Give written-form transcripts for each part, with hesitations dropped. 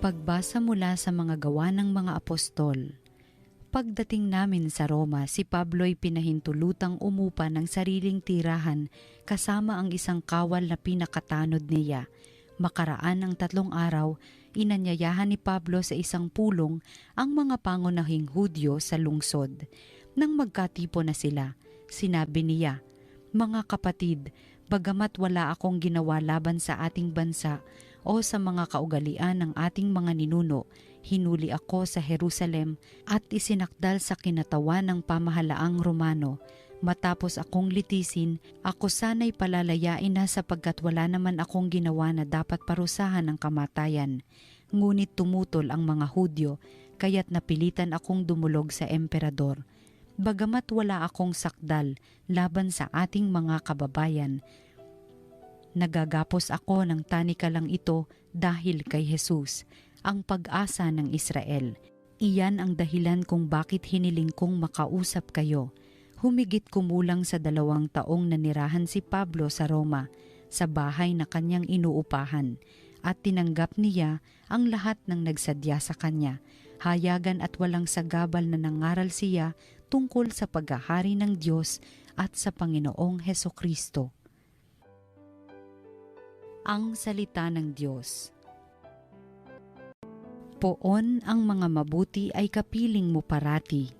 Pagbasa mula sa mga gawa ng mga apostol. Pagdating namin sa Roma, si Pablo'y pinahintulutang umupa ng sariling tirahan kasama ang isang kawal na pinakatanod niya. Makaraan ng 3 araw, inanyayahan ni Pablo sa isang pulong ang mga pangunahing Hudyo sa lungsod. Nang magkatipo na sila, sinabi niya, "Mga kapatid, bagamat wala akong ginawa laban sa ating bansa o sa mga kaugalian ng ating mga ninuno, hinuli ako sa Jerusalem at isinakdal sa kinatawan ng pamahalaang Romano. Matapos akong litisin, ako sana'y palalayain na sapagkat wala naman akong ginawa na dapat parusahan ng kamatayan. Ngunit tumutol ang mga Hudyo, kaya't napilitan akong dumulog sa emperador. Bagamat wala akong sakdal laban sa ating mga kababayan, nagagapos ako ng tanikalang ito dahil kay Jesus, ang pag-asa ng Israel. Iyan ang dahilan kung bakit hiniling kong makausap kayo." Humigit kumulang sa 2 taong nanirahan si Pablo sa Roma, sa bahay na kanyang inuupahan, at tinanggap niya ang lahat ng nagsadya sa kanya. Hayagan at walang sagabal na nangaral siya tungkol sa paghahari ng Diyos at sa Panginoong Hesukristo. Ang salita ng Diyos. Poon ang mga mabuti ay kapiling mo parati.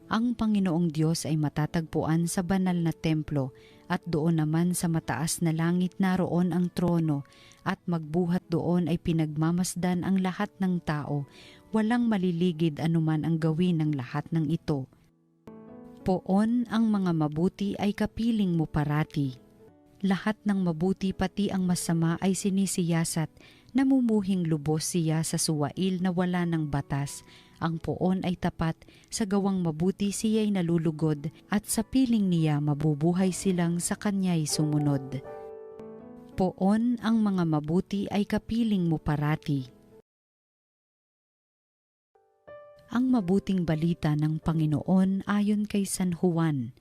Ang Panginoong Diyos ay matatagpuan sa banal na templo at doon naman sa mataas na langit naroon ang trono at magbuhat doon ay pinagmamasdan ang lahat ng tao. Walang maliligid anuman ang gawin ng lahat ng ito. Poon ang mga mabuti ay kapiling mo parati. Lahat ng mabuti pati ang masama ay sinisiyasat, namumuhing lubos siya sa suwail na wala ng batas. Ang poon ay tapat, sa gawang mabuti siya'y nalulugod, at sa piling niya mabubuhay silang sa kanya'y sumunod. Poon ang mga mabuti ay kapiling mo parati. Ang mabuting balita ng Panginoon ayon kay San Juan.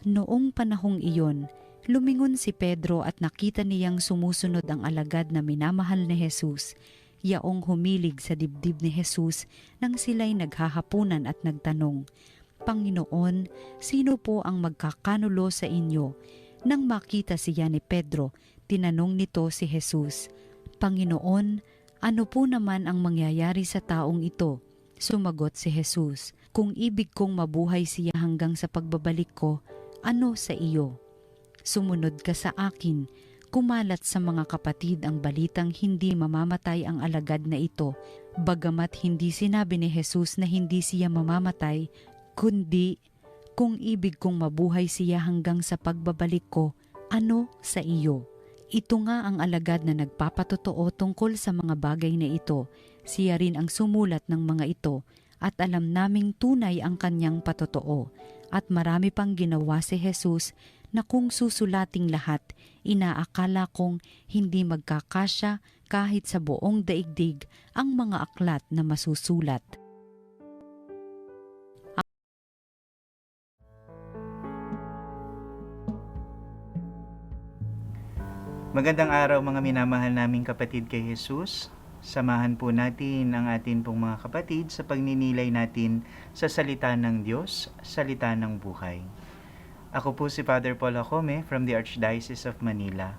Noong panahong iyon, lumingon si Pedro at nakita niyang sumusunod ang alagad na minamahal ni Jesus. Yaong humilig sa dibdib ni Jesus nang sila'y naghahapunan at nagtanong, "Panginoon, sino po ang magkakanulo sa inyo?" Nang makita siya ni Pedro, tinanong nito si Jesus, "Panginoon, ano po naman ang mangyayari sa taong ito?" Sumagot si Jesus, "Kung ibig kong mabuhay siya hanggang sa pagbabalik ko, ano sa iyo? Sumunod ka sa akin." Kumalat sa mga kapatid ang balitang hindi mamamatay ang alagad na ito, bagamat hindi sinabi ni Jesus na hindi siya mamamatay, kundi, "Kung ibig kong mabuhay siya hanggang sa pagbabalik ko, ano sa iyo?" Ito nga ang alagad na nagpapatotoo tungkol sa mga bagay na ito. Siya rin ang sumulat ng mga ito, at alam naming tunay ang kanyang patotoo. At marami pang ginawa si Jesus na kung susulating lahat, inaakala kong hindi magkakasya kahit sa buong daigdig ang mga aklat na masusulat. Magandang araw mga minamahal naming kapatid kay Jesus. Samahan po natin ang atin pong mga kapatid sa pagninilay natin sa salita ng Diyos, salita ng buhay. Ako po si Father Paul Jacome from the Archdiocese of Manila.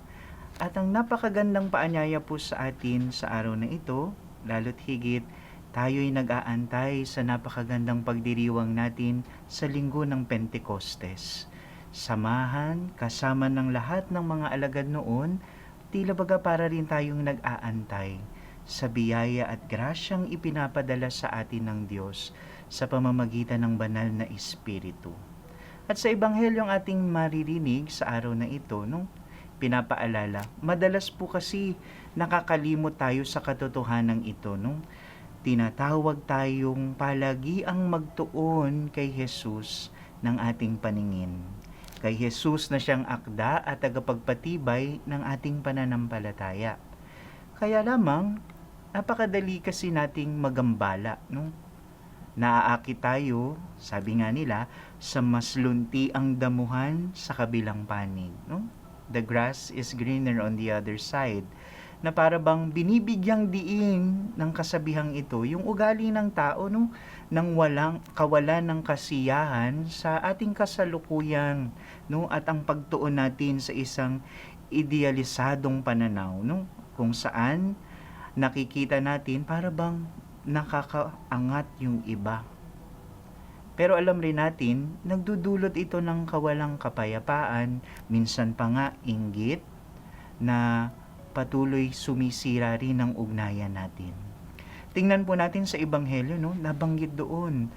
At ang napakagandang paanyaya po sa atin sa araw na ito, lalo't higit tayo'y nag-aantay sa napakagandang pagdiriwang natin sa linggo ng Pentecostes. Samahan, kasama ng lahat ng mga alagad noon, tila baga para rin tayong nag-aantay sa biyaya at grasyang ipinapadala sa atin ng Diyos sa pamamagitan ng banal na Espiritu. At sa Ebanghelyong ating maririnig sa araw na ito, pinapaalala, madalas po kasi nakakalimot tayo sa katotohanan ito, tinatawag tayong palagi ang magtuon kay Jesus ng ating paningin. Kay Jesus na siyang akda at tagapagpatibay ng ating pananampalataya. Kaya lamang, napakadali kasi nating magambala, Naaakit tayo, sabi nga nila, sa mas lunti ang damuhan sa kabilang panig. The grass is greener on the other side. na para bang binibigyang diin ng kasabihang ito yung ugali ng tao, no, nang kawalan ng kasiyahan sa ating kasalukuyan, no, at ang pagtuon natin sa isang idealisadong pananaw, no, kung saan nakikita natin para bang nakakaangat yung iba. Pero alam rin natin, nagdudulot ito ng kawalang kapayapaan, minsan pa nga inggit, na patuloy sumisira rin ang ugnayan natin. Tingnan po natin sa Ebanghelyo, no? Nabanggit doon,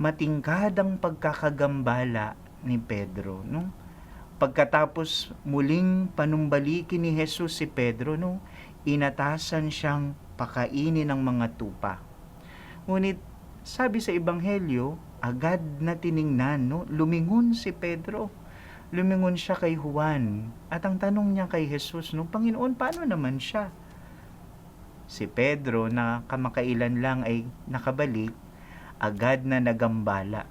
matingkad ang pagkakagambala ni Pedro, no? Pagkatapos muling panumbalikin ni Jesus si Pedro, no? Inatasan siyang pakainin ng mga tupa. Ngunit sabi sa Ebanghelyo, agad na tiningnan, no? Lumingon si Pedro. Lumingon siya kay Juan. At ang tanong niya kay Jesus, no, Panginoon, paano naman siya? Si Pedro, na kamakailan lang ay nakabalik, agad na nagambala.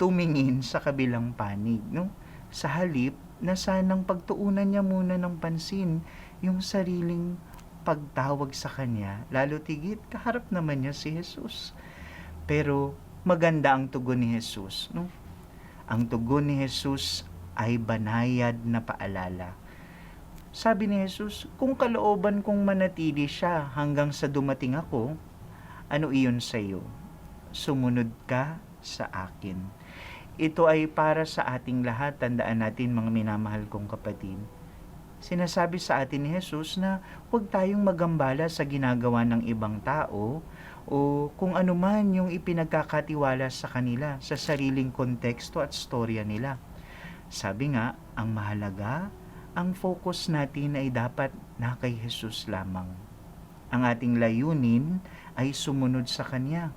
Tumingin sa kabilang panig, no? Sa halip na sanang pagtuunan niya muna ng pansin yung sariling pagtawag sa kanya, lalo tigit kaharap naman niya si Jesus. Pero maganda ang tugon ni Jesus, no? Ang tugon ni Jesus ay banayad na paalala. Sabi ni Jesus, kung kalooban kong manatili siya hanggang sa dumating ako, ano iyon sa iyo? Sumunod ka sa akin. Ito ay para sa ating lahat. Tandaan natin, mga minamahal kong kapatid. Sinasabi sa atin ni Jesus na huwag tayong magambala sa ginagawa ng ibang tao o kung ano man yung ipinagkakatiwala sa kanila sa sariling konteksto at storya nila. Sabi nga, ang mahalaga, ang focus natin ay dapat na kay Jesus lamang. Ang ating layunin ay sumunod sa Kanya.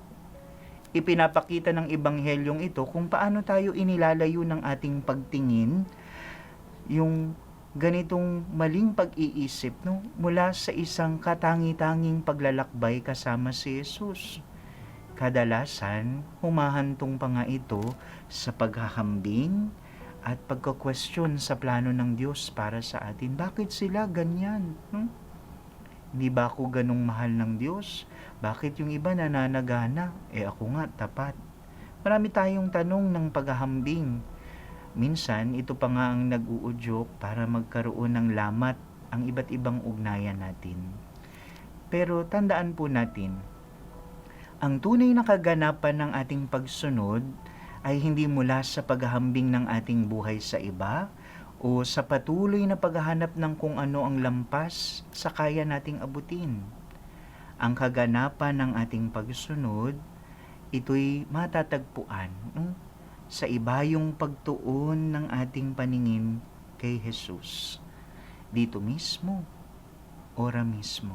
Ipinapakita ng Ebanghelyong ito kung paano tayo inilalayo ng ating pagtingin yung ganitong maling pag-iisip, no, mula sa isang katangi-tanging paglalakbay kasama si Jesus. Kadalasan, humahantong pa nga ito sa paghahambing at pagka-question sa plano ng Diyos para sa atin. Bakit sila ganyan? Hindi ba ako ganong mahal ng Diyos? Bakit yung iba nananagana? Ako nga, tapat. Marami tayong tanong ng paghahambing. Minsan, ito pa nga ang nag-uudyok para magkaroon ng lamat ang iba't ibang ugnayan natin. Pero tandaan po natin, ang tunay na kaganapan ng ating pagsunod ay hindi mula sa paghahambing ng ating buhay sa iba o sa patuloy na paghahanap ng kung ano ang lampas sa kaya nating abutin. Ang kaganapan ng ating pagsunod, ito'y matatagpuan sa ibayong pagtuon ng ating paningin kay Jesus. Dito mismo, ora mismo.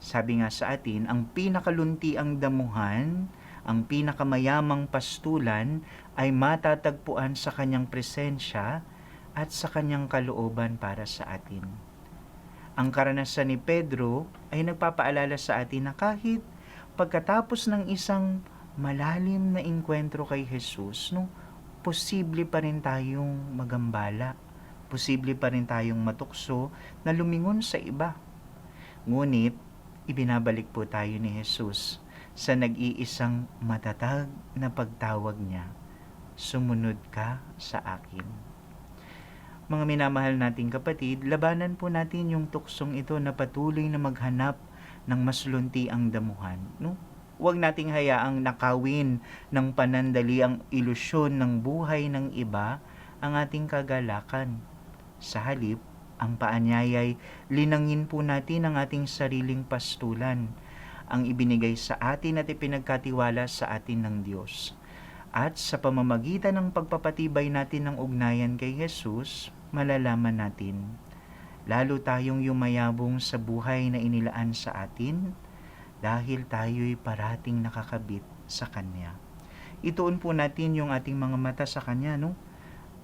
Sabi nga sa atin, ang pinakaluntiang damuhan, ang pinakamayamang pastulan ay matatagpuan sa kanyang presensya at sa kanyang kalooban para sa atin. Ang karanasan ni Pedro ay nagpapaalala sa atin na kahit pagkatapos ng isang malalim na engkwentro kay Jesus, posible pa rin tayong magambala, posible pa rin tayong matukso na lumingon sa iba. Ngunit, ibinabalik po tayo ni Jesus sa nag-iisang matatag na pagtawag niya, sumunod ka sa akin. Mga minamahal nating kapatid, labanan po natin yung tuksong ito na patuloy na maghanap ng mas luntiang damuhan. Huwag nating hayaang nakawin ng panandali ang ilusyon ng buhay ng iba ang ating kagalakan. Sa halip, ang paanyayay, linangin po natin ang ating sariling pastulan, ang ibinigay sa atin at ipinagkatiwala sa atin ng Diyos. At sa pamamagitan ng pagpapatibay natin ng ugnayan kay Jesus, malalaman natin, lalo tayong yumayabong sa buhay na inilaan sa atin dahil tayo'y parating nakakabit sa Kanya. Ituon po natin yung ating mga mata sa Kanya,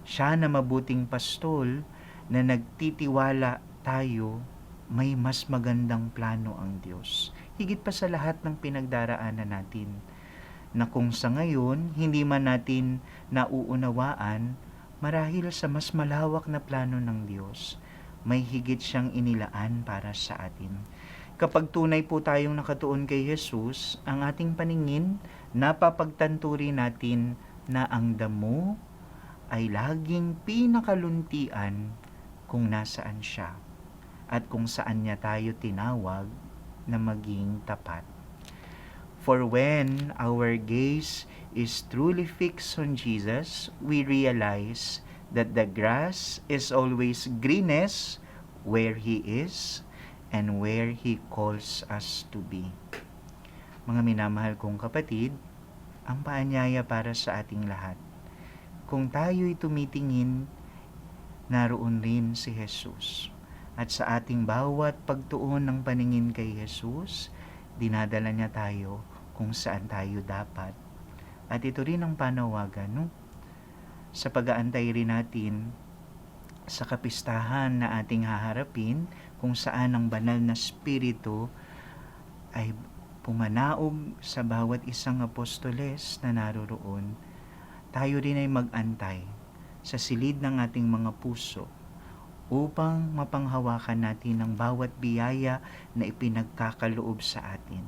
Siya na mabuting pastol na nagtitiwala tayo, may mas magandang plano ang Diyos. Higit pa sa lahat ng pinagdaraanan natin, na kung sa ngayon hindi man natin nauunawaan, marahil sa mas malawak na plano ng Diyos, may higit siyang inilaan para sa atin. Kapag tunay po tayong nakatuon kay Jesus, ang ating paningin, napapagtanturi natin na ang damo ay laging pinakaluntian kung nasaan siya at kung saan niya tayo tinawag na maging tapat. For when our gaze is truly fixed on Jesus, we realize that the grass is always greenest where He is and where He calls us to be. Mga minamahal kong kapatid, ang paanyaya para sa ating lahat. Kung tayo'y tumitingin, naroon rin si Jesus. At sa ating bawat pagtuon ng paningin kay Jesus, dinadala niya tayo kung saan tayo dapat. At ito rin ang panawagan, no? Sa pag-aantay rin natin sa kapistahan na ating haharapin, kung saan ang banal na spirito ay pumanaog sa bawat isang apostoles na naroroon, tayo rin ay mag-antay sa silid ng ating mga puso upang mapanghawakan natin ang bawat biyaya na ipinagkakaloob sa atin.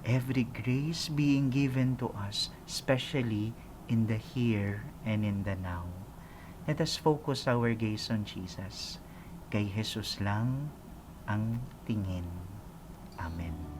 Every grace being given to us, especially in the here and in the now. Let us focus our gaze on Jesus. Kay Jesus lang ang tingin. Amen.